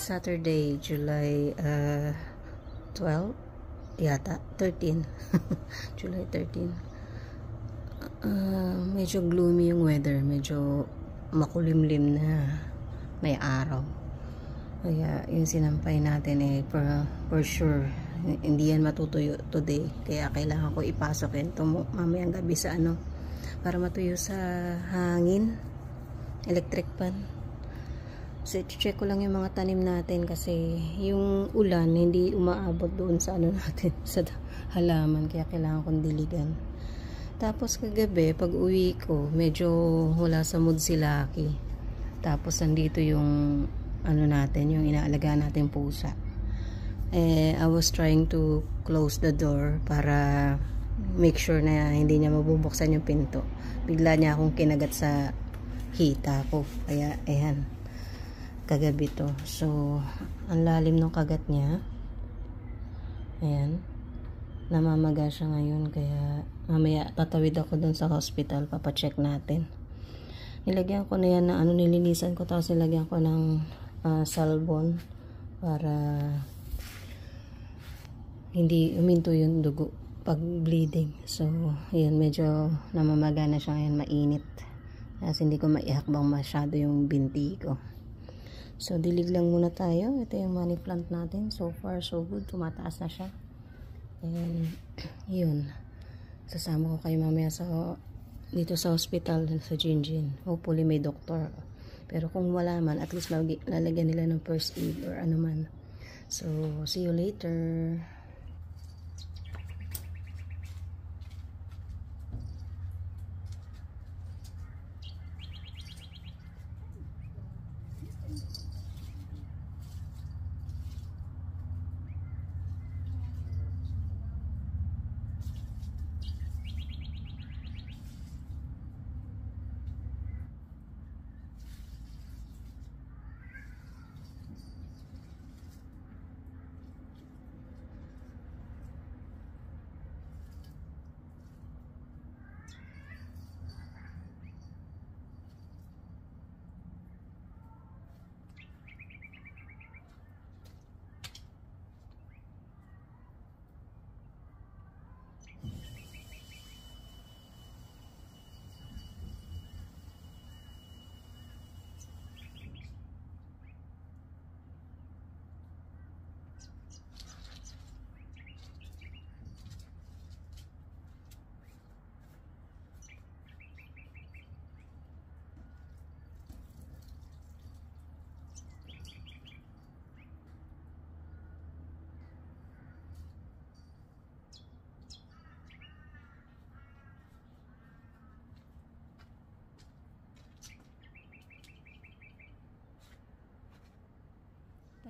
Saturday, July 12 yata, 13 July 13. Medyo gloomy yung weather, medyo makulimlim na, may araw, kaya yung sinampay natin for sure hindi yan matutuyo today, kaya kailangan ko ipasok yan mamayang gabi sa para matuyo sa hangin, electric fan. So, check ko lang yung mga tanim natin kasi yung ulan hindi umaabot doon sa natin sa halaman, kaya kailangan kong diligan. Tapos kagabi pag uwi ko medyo wala sa mood si Lucky, tapos nandito yung natin, yung inaalagaan natin pusa. I was trying to close the door para make sure na hindi niya mabubuksan yung pinto. Bigla niya akong kinagat sa hita ko, kaya ayan, kagabi to. So ang lalim ng kagat niya, ayan, namamaga siya ngayon, kaya mamaya tatawid ako dun sa hospital, papacheck natin. Nilagyan ko na yan na nilinisan ko, tapos nilagyan ko ng salbon para hindi uminto yung dugo pag bleeding. So ayan, medyo namamaga na siya ngayon, mainit, kasi hindi ko maihakbang masyado yung binti ko. So dilig lang muna tayo. Ito yung money plant natin, so far so good, tumataas na siya. And yun, sasama ko kayo mamaya dito sa hospital sa Jinjin. Hopefully may doktor, pero kung wala man, at least lalagyan nila ng first aid or man. So see you later.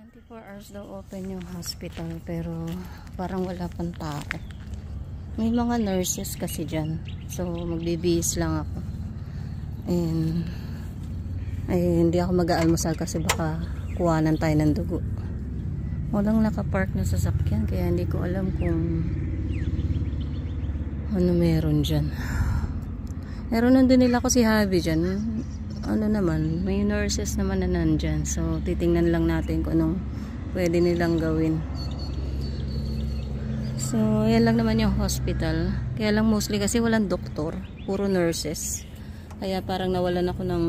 24 hours daw open yung hospital, pero parang wala pang tao. May mga nurses kasi dyan, so magbibihis lang ako. And hindi ako mag-aalmusal kasi baka kuwanan tayo ng dugo. Walang nakapark na sasakyan, kaya hindi ko alam kung ano meron dyan. Meron nandun nila ko si Javi dyan. Naman, may nurses naman na nandyan, so titingnan lang natin kung anong pwede nilang gawin. So yan lang naman yung hospital, kaya lang mostly kasi walang doktor, puro nurses, kaya parang nawalan ako ng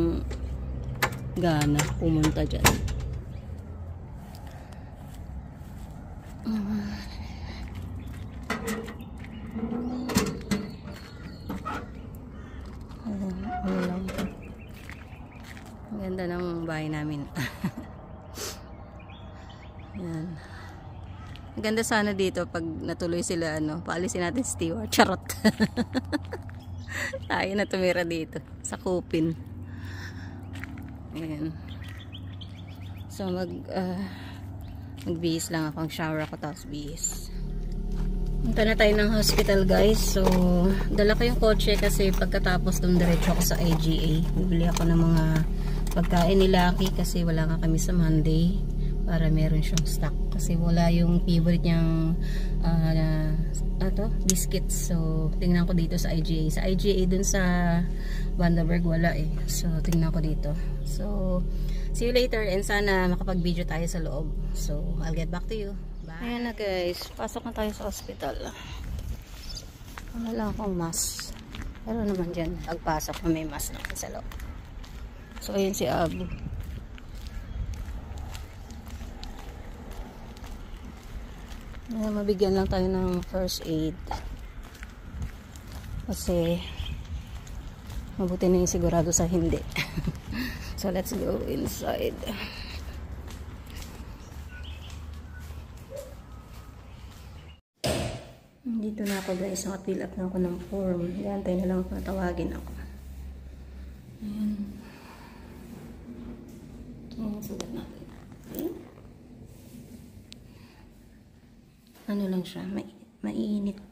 gana pumunta dyan. Ang ganda ng bahay namin. Yan. Ang ganda sana dito pag natuloy sila, paalisin natin steward. Charot. Tayo na tumira dito sa Kupin. Ayan. So magbihis lang ako, shower ako tapos bihis. Punta na tayo ng hospital, guys. So dala ko yung kotse kasi pagkatapos dun diretso ako sa IGA. Bibili ako ng mga pagkain ni Lucky kasi wala nga kami sa Monday, para meron siyang stock kasi wala yung favorite niyang biscuits. So tingnan ko dito sa IGA dun sa Vandenberg wala so tingnan ko dito. So See you later and sana makapag-video tayo sa loob. So, I'll get back to you. Bye. Ayan na guys, pasok na tayo sa hospital. Wala lang akong mask. Pero naman dyan, pagpasok na may mask naman sa loob. So, ayun si Abu. Mabigyan lang tayo ng first aid. Kasi, mabuti na yung sigurado sa hindi. So, let's go inside. Dito na ako guys. Naka-fill up na ako ng form. Gantay na lang patawagin ako. Ayan. Ayan, sulat natin. Okay. Ano lang siya, mainit.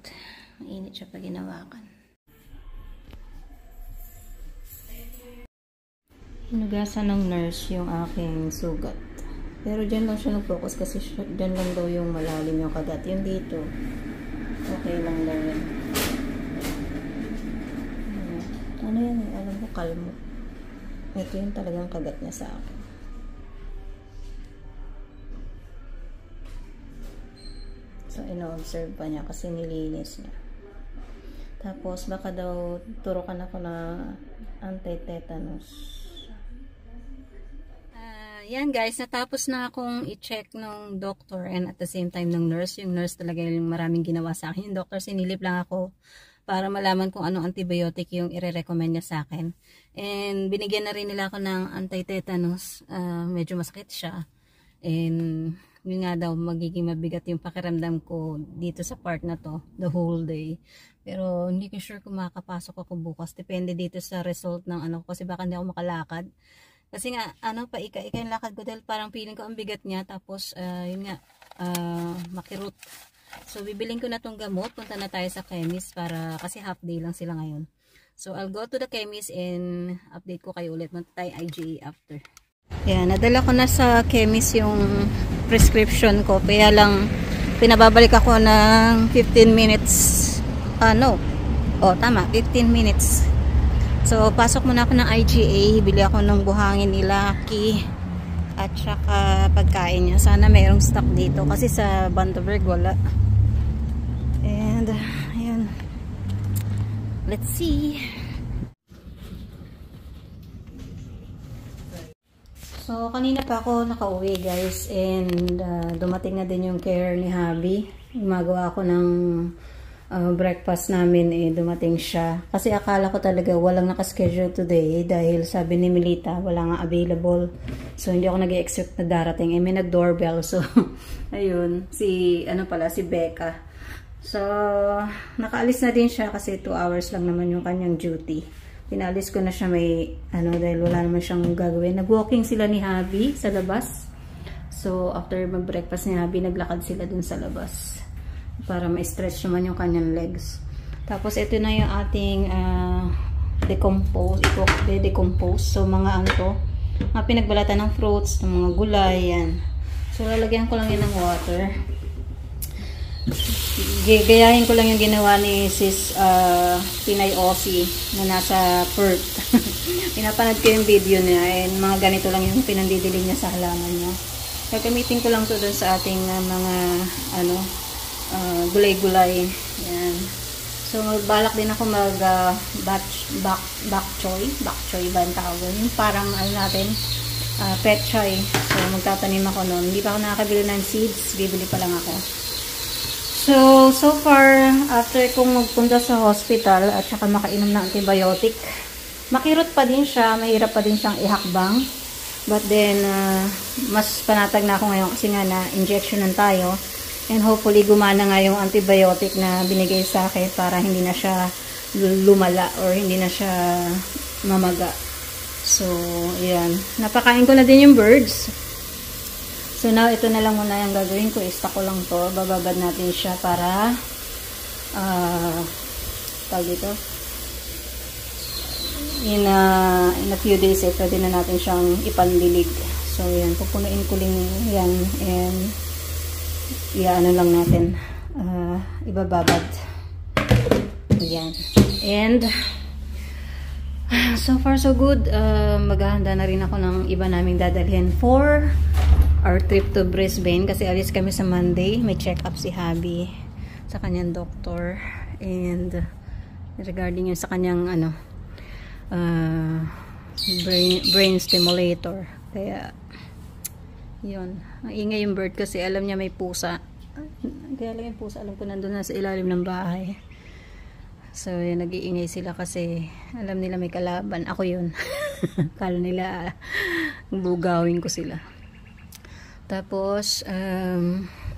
Mainit siya pag ginawakan. Hinugasan ng nurse yung aking sugat. Pero dyan lang siya nag-focus kasi dyan lang daw yung malalim yung kagat. Yung dito, okay lang daw yun. Ano yan eh, alam mo, kalmo. Ito yung talagang kagat niya sa akin. So, ino-observe pa niya kasi nilinis niya. Tapos, baka daw turukan ako na anti-tetanus. Yan guys, natapos na akong i-check ng doctor and at the same time ng nurse. Yung nurse talaga yung maraming ginawa sa akin. Yung doctor, sinilip lang ako para malaman kung anong antibiotic yung i-recommend niya sa akin. And binigyan na rin nila ako ng anti-tetanus. Medyo masakit siya. And yun nga daw, magiging mabigat yung pakiramdam ko dito sa part na to, the whole day. Pero hindi ko sure kung makakapasok ako bukas. Depende dito sa result ng ano ko kasi baka hindi ako makalakad. Kasi nga, ano, paika-ika yung lakad ko dahil parang feeling ko ang bigat niya. Tapos, yun nga, makirot. So, bibiling ko na tong gamot. Punta na tayo sa chemist para, kasi half day lang sila ngayon. So, I'll go to the chemist and update ko kayo ulit. Punta tayo IGA after. Yan, nadala ko na sa chemist yung prescription ko. Kaya lang, pinababalik ako ng 15 minutes. Tama, 15 minutes. So, pasok muna ako ng IGA. Bili ako ng buhangin ni Lucky. At saka pagkain niya. Sana mayroong stock dito. Kasi sa Bandaberg wala. And, ayan. Let's see. So, kanina pa ako nakauwi guys. And, dumating na din yung care ni Habi. Gumagawa ako ng breakfast namin dumating siya. Kasi akala ko talaga walang nakaschedule today dahil sabi ni Melita wala nga available. So hindi ako nag-expect na darating. May nag-doorbell. So ayun, si Becca. So nakaalis na din siya kasi 2 hours lang naman yung kanyang duty. Pinalis ko na siya dahil wala naman siyang gagawin. Nag-walking sila ni Habi sa labas. So after mag-breakfast ni Habi, naglakad sila dun sa labas. Para ma-stretch naman yung kanyang legs. Tapos, ito na yung ating decompose. So, mga mga pinagbalatan ng fruits, ng mga gulay, yan. So, lalagyan ko lang yan ng water. Gayahin ko lang yung ginawa ni Sis Pinay Aussie na nasa Perth. Pinapanood ko yung video niya and mga ganito lang yung pinandidili niya sa halaman niya. Gagamitin ko lang to dun sa ating mga gulay-gulay. Yan. So, balak din ako mag bok choy. Bok choy ba ang tawag? Yung parang pet choy. So, magtatanim ako noon. Hindi pa ako nakakabili ng seeds. Bibili pa lang ako. So far, after kong magpunta sa hospital at saka makainom ng antibiotic, makirot pa din siya. Mahirap pa din siyang ihakbang. But then, mas panatag na ako ngayon kasi nga na-injectionan tayo. And hopefully, gumana nga yung antibiotic na binigay sa akin para hindi na siya lumala or hindi na siya mamaga. So, ayan. Napakain ko na din yung birds. So, now, ito na lang muna yung gagawin ko. I-stock ko lang to. Bababad natin siya para tawag dito. In a few days, pwede na natin siyang ipanlilig. So, ayan. Pupunuin ko lang yan. And ano lang natin, ibababad. Ayan. And So far so good. Maghahanda na rin ako ng iba naming dadalhin for our trip to Brisbane kasi alis kami sa Monday. May check-up si Habi sa kanyang doktor, and regarding yun sa kanyang brain stimulator. Kaya yun, ang ingay yung bird kasi alam niya may pusa. Kaya lang yung pusa, alam ko nandun na sa ilalim ng bahay. So, yun, nag-iingay sila kasi alam nila may kalaban. Ako yun. Kala nila bugawin ko sila. Tapos,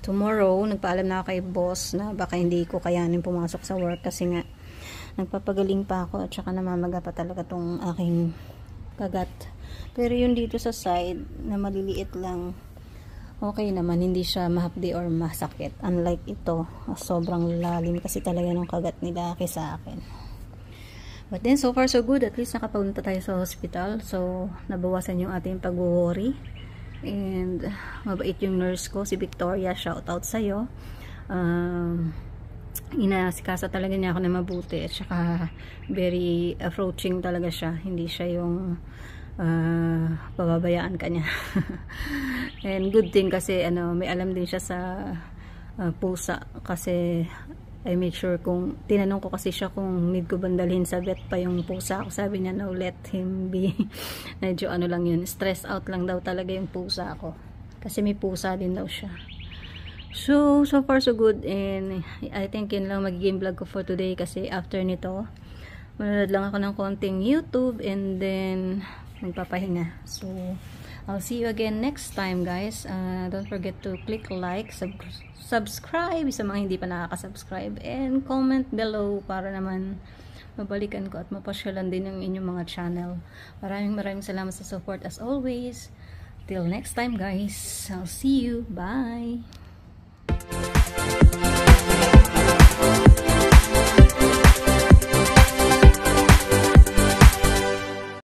tomorrow, nagpaalam na ako kay boss na baka hindi ko kayanin pumasok sa work kasi nga, nagpapagaling pa ako at saka namamaga pa talaga tong aking kagat. Pero yun dito sa side, na maliliit lang, okay naman, hindi siya mahapdi or masakit. Unlike ito, sobrang lalim kasi talaga ng kagat ni Daki sa akin. But then, so far so good. At least nakapunta tayo sa hospital. So, nabawasan yung ating pag-worry. And, mabait yung nurse ko, si Victoria. Shout out sa'yo. Inasikasa talaga niya ako na mabuti. At saka, very approaching talaga siya. Hindi siya yung pababayaan ka niya. And good thing kasi may alam din siya sa pusa kasi I make sure kung tinanong ko kasi siya kung need ko bandalhin sa vet pa yung pusa ko, sabi niya no, let him be. Medyo lang yun, stress out lang daw talaga yung pusa ko kasi may pusa din daw siya. So far so good, and I think yun lang magiging vlog ko for today kasi after nito manonood lang ako ng konting YouTube and then magpapahinga. So, I'll see you again next time, guys. Don't forget to click like, subscribe sa mga hindi pa nakaka-subscribe, and comment below para naman mabalikan ko at mapasyalan din ang inyong mga channel. Maraming salamat sa support as always. Till next time, guys. I'll see you. Bye!